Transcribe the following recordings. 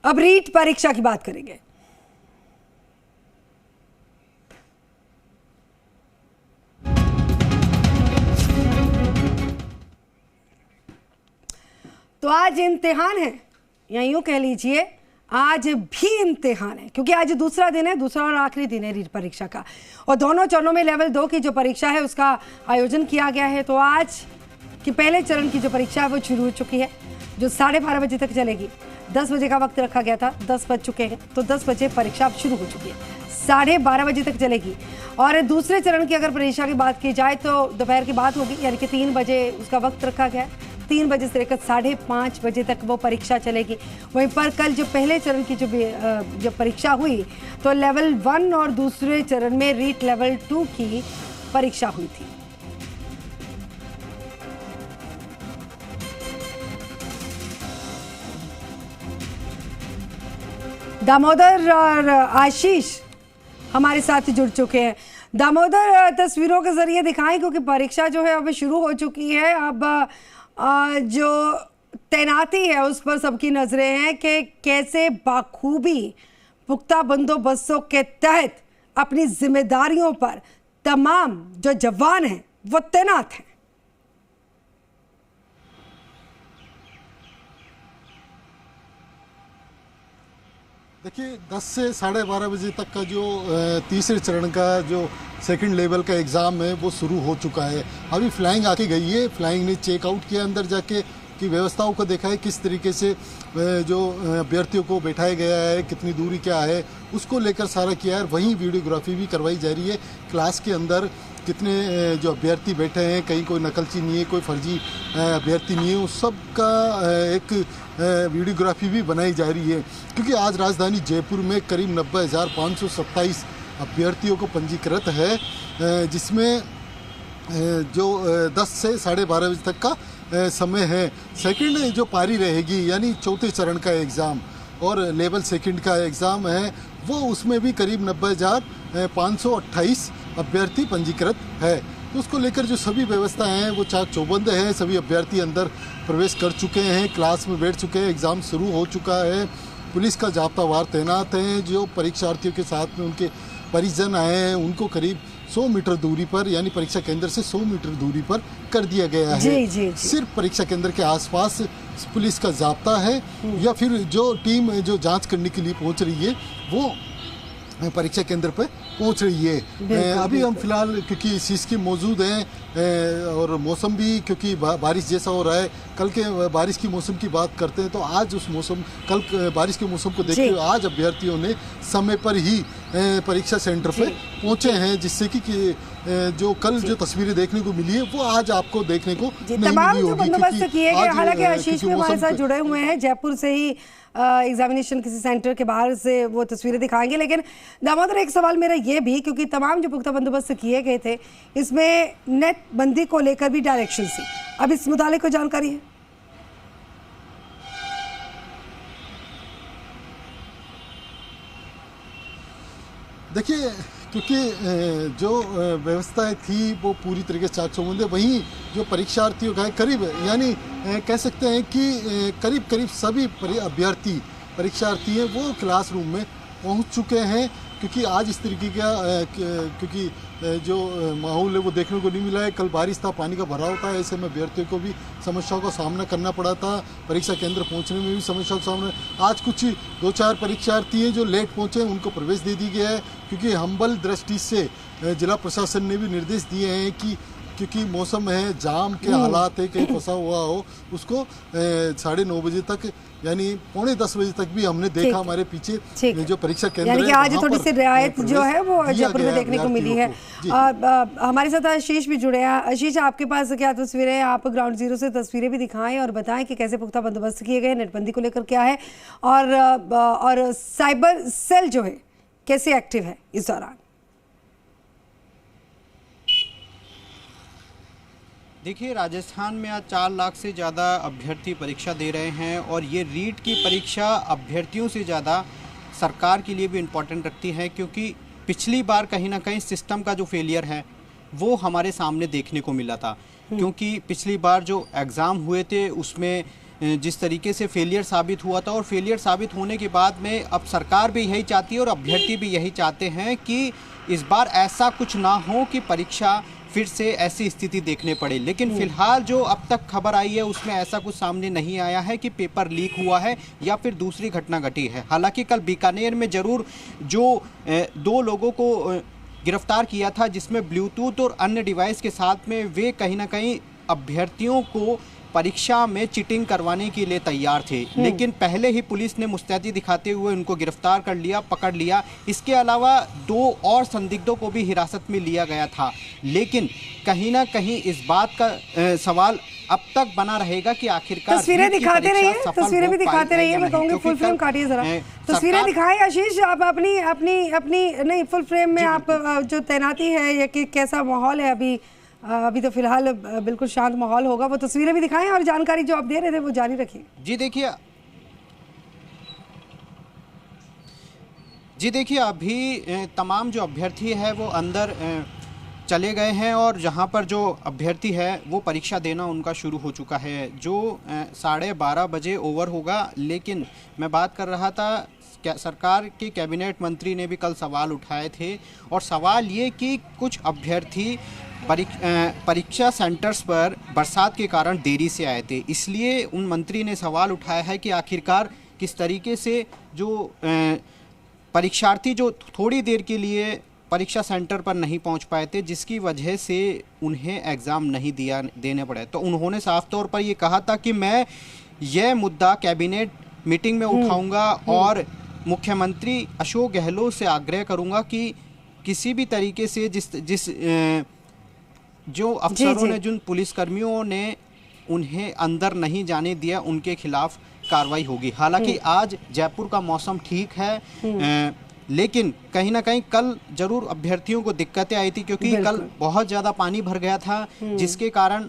अब रीट परीक्षा की बात करेंगे। तो आज इम्तिहान है, या यूं कह लीजिए आज भी इम्तिहान है, क्योंकि आज दूसरा दिन है, दूसरा और आखिरी दिन है रीट परीक्षा का। और दोनों चरणों में लेवल 2 की जो परीक्षा है उसका आयोजन किया गया है। तो आज की पहले चरण की जो परीक्षा है वो शुरू हो चुकी है, जो 12:30 बजे तक चलेगी। 10 बजे का वक्त रखा गया था, 10 बज चुके हैं, तो 10 बजे परीक्षा अब शुरू हो चुकी है, 12:30 बजे तक चलेगी। और दूसरे चरण की अगर परीक्षा की बात की जाए तो दोपहर की बात होगी, यानी कि 3 बजे उसका वक्त रखा गया है। 3 बजे से लेकर 5:30 बजे तक वो परीक्षा चलेगी। वहीं पर कल जो पहले चरण की जो परीक्षा हुई तो लेवल 1 और दूसरे चरण में रीट लेवल 2 की परीक्षा हुई थी। दामोदर और आशीष हमारे साथ जुड़ चुके हैं। दामोदर, तस्वीरों के जरिए दिखाएं, क्योंकि परीक्षा जो है अब शुरू हो चुकी है। अब जो तैनाती है उस पर सबकी नजरें हैं कि कैसे बाखूबी पुख्ता बंदोबस्तों के तहत अपनी जिम्मेदारियों पर तमाम जो जवान हैं वो तैनात हैं। देखिए 10 से 12:30 बजे तक का जो तीसरे चरण का जो सेकंड लेवल का एग्ज़ाम है वो शुरू हो चुका है। अभी फ्लाइंग आके गई है, फ्लाइंग ने चेकआउट किया अंदर जाके की व्यवस्थाओं को देखा है, किस तरीके से जो अभ्यर्थियों को बैठाया गया है, कितनी दूरी क्या है उसको लेकर सारा किया है। वहीं वीडियोग्राफी भी करवाई जा रही है। क्लास के अंदर कितने जो अभ्यर्थी बैठे हैं, कहीं कोई नकलची नहीं है, कोई फर्जी अभ्यर्थी नहीं है, उस सब का एक वीडियोग्राफी भी बनाई जा रही है। क्योंकि आज राजधानी जयपुर में करीब 90,527 अभ्यर्थियों को पंजीकृत है, जिसमें जो 10 से 12:30 बजे तक का समय है। सेकंड जो पारी रहेगी यानी चौथे चरण का एग्ज़ाम और लेवल सेकंड का एग्ज़ाम है वो उसमें भी करीब 90,528 अभ्यर्थी पंजीकृत है। तो उसको लेकर जो सभी व्यवस्था हैं वो चाक चौबंद है। सभी अभ्यर्थी अंदर प्रवेश कर चुके हैं, क्लास में बैठ चुके हैं, एग्ज़ाम शुरू हो चुका है। पुलिस का जाब्तावार तैनात है। जो परीक्षार्थियों के साथ में उनके परिजन आए हैं उनको करीब 100 मीटर दूरी पर, यानी परीक्षा केंद्र से 100 मीटर दूरी पर कर दिया गया है। जी। सिर्फ परीक्षा केंद्र के आसपास पुलिस का जाब्ता है, या फिर जो टीम जो जांच करने के लिए पहुंच रही है वो परीक्षा केंद्र पर पहुंच रही है। अभी हम फिलहाल क्योंकि सिसकी मौजूद हैं और मौसम भी क्योंकि बारिश जैसा हो रहा है, कल के बारिश की मौसम की बात करते हैं तो आज उस मौसम कल बारिश के मौसम को देखते हुए आज अभ्यर्थियों ने समय पर ही परीक्षा सेंटर पे पहुंचे हैं, जिससे कि जो कल जो तस्वीरें देखने को मिली है वो आज आपको देखने को नहीं तमाम मिली जो होगी। बंदोबस्त किए गए, हालांकि आशीष भी हमारे साथ क्योंकि जुड़े हुए हैं, जयपुर से ही एग्जामिनेशन किसी सेंटर के बाहर से वो तस्वीरें दिखाएंगे। लेकिन दामोदर, एक सवाल मेरा ये भी, क्योंकि तमाम जो पुख्ता बंदोबस्त किए गए थे इसमें नेट बंदी को लेकर भी डायरेक्शन थी, अब इस मुतालिक कोई जानकारी है? देखिए क्योंकि जो व्यवस्थाएं थी वो पूरी तरीके से चाक चौबंद है। वहीं जो परीक्षार्थियों का है करीब, यानी कह सकते हैं कि करीब सभी अभ्यर्थी परीक्षार्थी हैं वो क्लासरूम में पहुंच चुके हैं। क्योंकि आज इस तरीके का क्योंकि जो माहौल है वो देखने को नहीं मिला है। कल बारिश था, पानी का भराव था, ऐसे में अभ्यर्थियों को भी समस्याओं का सामना करना पड़ा था। परीक्षा केंद्र पहुंचने में भी समस्याओं का सामना। आज कुछ 2-4 परीक्षार्थी हैं जो लेट पहुंचे, उनको प्रवेश दे दी गया है। क्योंकि हम्बल दृष्टि से जिला प्रशासन ने भी निर्देश दिए हैं कि क्योंकि मौसम है, जाम के हालात है, कहीं फंसा हुआ हो उसको 9:30 बजे तक यानी 9:45 बजे तक भी हमने देखा हमारे पीछे जो परीक्षा केंद्र यानी कि आज थोड़ी सी रियायत जो है वो जयपुर में देखने को मिली है। हमारे साथ आशीष भी जुड़े हैं। आशीष, आपके पास क्या तस्वीरें हैं? आप ग्राउंड जीरो से तस्वीरें भी दिखाएं और बताएं कि कैसे पुख्ता बंदोबस्त किए गए, नेटबंदी को लेकर क्या है, और साइबर सेल जो है कैसे एक्टिव है इस दौरान? देखिए, राजस्थान में आज 4 लाख से ज़्यादा अभ्यर्थी परीक्षा दे रहे हैं और ये रीट की परीक्षा अभ्यर्थियों से ज़्यादा सरकार के लिए भी इम्पोर्टेंट रखती है, क्योंकि पिछली बार कहीं ना कहीं सिस्टम का जो फेलियर है वो हमारे सामने देखने को मिला था। क्योंकि पिछली बार जो एग्ज़ाम हुए थे उसमें जिस तरीके से फेलियर साबित हुआ था, और फेलियर साबित होने के बाद में अब सरकार भी यही चाहती है और अभ्यर्थी भी यही चाहते हैं कि इस बार ऐसा कुछ ना हो कि परीक्षा फिर से ऐसी स्थिति देखने पड़े। लेकिन फिलहाल जो अब तक खबर आई है उसमें ऐसा कुछ सामने नहीं आया है कि पेपर लीक हुआ है या फिर दूसरी घटना घटी है। हालांकि कल बीकानेर में जरूर जो 2 लोगों को गिरफ्तार किया था, जिसमें ब्लूटूथ और अन्य डिवाइस के साथ में वे कहीं ना कहीं अभ्यर्थियों को परीक्षा में चीटिंग करवाने के लिए तैयार थे, लेकिन पहले ही पुलिस ने मुस्तैदी दिखाते हुए उनको गिरफ्तार कर लिया, पकड़ लिया। इसके अलावा 2 और संदिग्धों को भी हिरासत में लिया गया था। लेकिन कहीं ना कहीं इस बात का सवाल अब तक बना रहेगा कि आखिरकार तस्वीरें दिखाते रहिए, तस्वीरें भी दिखाते रहिए। मैं कहूँगी फुल फ्रेम काटिए जरा, तस्वीरें दिखाएं आशीष। आप अपनी अपनी अपनी नहीं, फुल फ्रेम में आप जो तैनाती है या कि कैसा माहौल है अभी तो फिलहाल बिल्कुल शांत माहौल होगा, वो तस्वीरें भी दिखाएं और जानकारी जो आप दे रहे थे वो जारी रखिए। जी देखिए अभी तमाम जो अभ्यर्थी है वो अंदर चले गए हैं और जहां पर जो अभ्यर्थी है वो परीक्षा देना उनका शुरू हो चुका है, जो 12:30 बजे ओवर होगा। लेकिन मैं बात कर रहा था, सरकार के कैबिनेट मंत्री ने भी कल सवाल उठाए थे, और सवाल ये कि कुछ अभ्यर्थी परीक्षा सेंटर्स पर बरसात के कारण देरी से आए थे। इसलिए उन मंत्री ने सवाल उठाया है कि आखिरकार किस तरीके से जो परीक्षार्थी जो थोड़ी देर के लिए परीक्षा सेंटर पर नहीं पहुंच पाए थे, जिसकी वजह से उन्हें एग्ज़ाम नहीं देने पड़े। तो उन्होंने साफ तौर पर ये कहा था कि मैं यह मुद्दा कैबिनेट मीटिंग में उठाऊंगा और मुख्यमंत्री अशोक गहलोत से आग्रह करूंगा कि किसी भी तरीके से जिस जो अफसरों ने, जिन पुलिसकर्मियों ने उन्हें अंदर नहीं जाने दिया, उनके खिलाफ कार्रवाई होगी। हालांकि आज जयपुर का मौसम ठीक है, लेकिन कहीं ना कहीं कल जरूर अभ्यर्थियों को दिक्कतें आई थी, क्योंकि कल बहुत ज़्यादा पानी भर गया था, जिसके कारण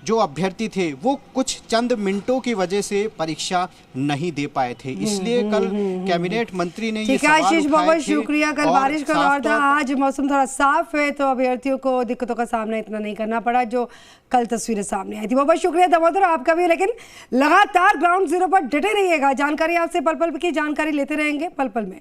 जो अभ्यर्थी थे वो कुछ चंद मिनटों की वजह से परीक्षा नहीं दे पाए थे। इसलिए कल कैबिनेट मंत्री ने ये सवाल आशीष, बहुत उठाए थे। शुक्रिया। कल बारिश का दौर था, आज मौसम थोड़ा साफ है तो अभ्यर्थियों को दिक्कतों का सामना इतना नहीं करना पड़ा जो कल तस्वीरें सामने आई थी। बहुत बहुत शुक्रिया दामोदर आपका भी। लेकिन लगातार ग्राउंड जीरो पर डटे रहिएगा, जानकारी आपसे पल पल की जानकारी लेते रहेंगे, पल पल में।